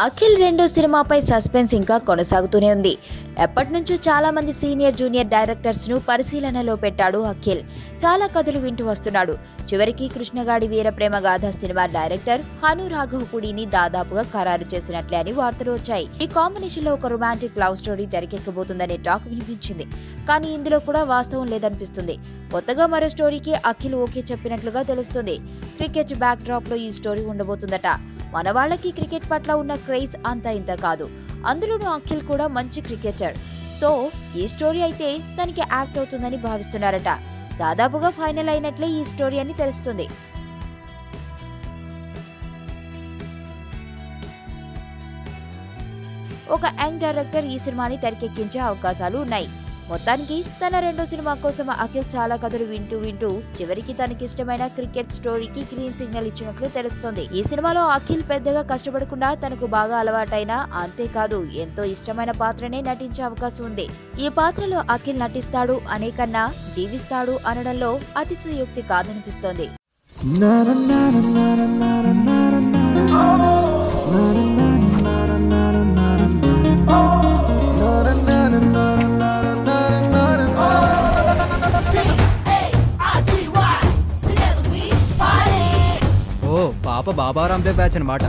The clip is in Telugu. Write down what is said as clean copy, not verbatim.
అఖిల్ రెండో సినిమాపై సస్పెన్స్ ఇంకా కొనసాగుతూనే ఉంది. ఎప్పటినుంచో చాలా మంది సీనియర్ జూనియర్ డైరెక్టర్స్ ను పరిశీలనలో పెట్టాడు అఖిల్. చాలా కథలు వింటూ వస్తున్నాడు. చివరికి కృష్ణగాడి వీరప్రేమ గాథ సినిమా డైరెక్టర్ హను రాఘవపూడిని దాదాపుగా ఖరారు చేసినట్లే అని వార్తలు వచ్చాయి. ఈ కాంబినేషన్ లో ఒక రొమాంటిక్ లవ్ స్టోరీ తెరకెక్కబోతుందనే టాక్ వినిపించింది. కానీ ఇందులో కూడా వాస్తవం లేదనిపిస్తుంది. కొత్తగా మరో స్టోరీకి అఖిల్ ఓకే చెప్పినట్లుగా తెలుస్తుంది. క్రికెట్ బ్యాక్ డ్రాప్ లో ఈ స్టోరీ ఉండబోతుందట. మన వాళ్ళకి క్రికెట్ పట్ల ఉన్న క్రేజ్ అంతా ఇంత కాదు. అందులోనూ అఖిల్ కూడా మంచి క్రికెటర్. సో ఈ స్టోరీ అయితే తనకి యాక్ట్ అవుతుందని భావిస్తున్నారట. దాదాపుగా ఫైనల్ అయినట్లే ఈ స్టోరీ అని తెలుస్తుంది. ఒక యంగ్ డైరెక్టర్ ఈ సినిమాని తెరకెక్కించే అవకాశాలు ఉన్నాయి. మొత్తానికి తన రెండో సినిమా కోసం అఖిల్ చాలా కథలు వింటూ చివరికి తనకిష్టమైన క్రికెట్ స్టోరీకి గ్రీన్ సిగ్నల్ ఇచ్చినట్లు తెలుస్తోంది. ఈ సినిమాలో అఖిల్ పెద్దగా కష్టపడకుండా తనకు బాగా అలవాటైన, అంతేకాదు ఎంతో ఇష్టమైన పాత్రనే నటించే అవకాశం ఉంది. ఈ పాత్రలో అఖిల్ నటిస్తాడు అనే కన్నా జీవిస్తాడు అనడంలో అతిశయోక్తి కాదనిపిస్తోంది. పాప బాబా రాందేవ్ బ్యాచ్ అన్నమాట.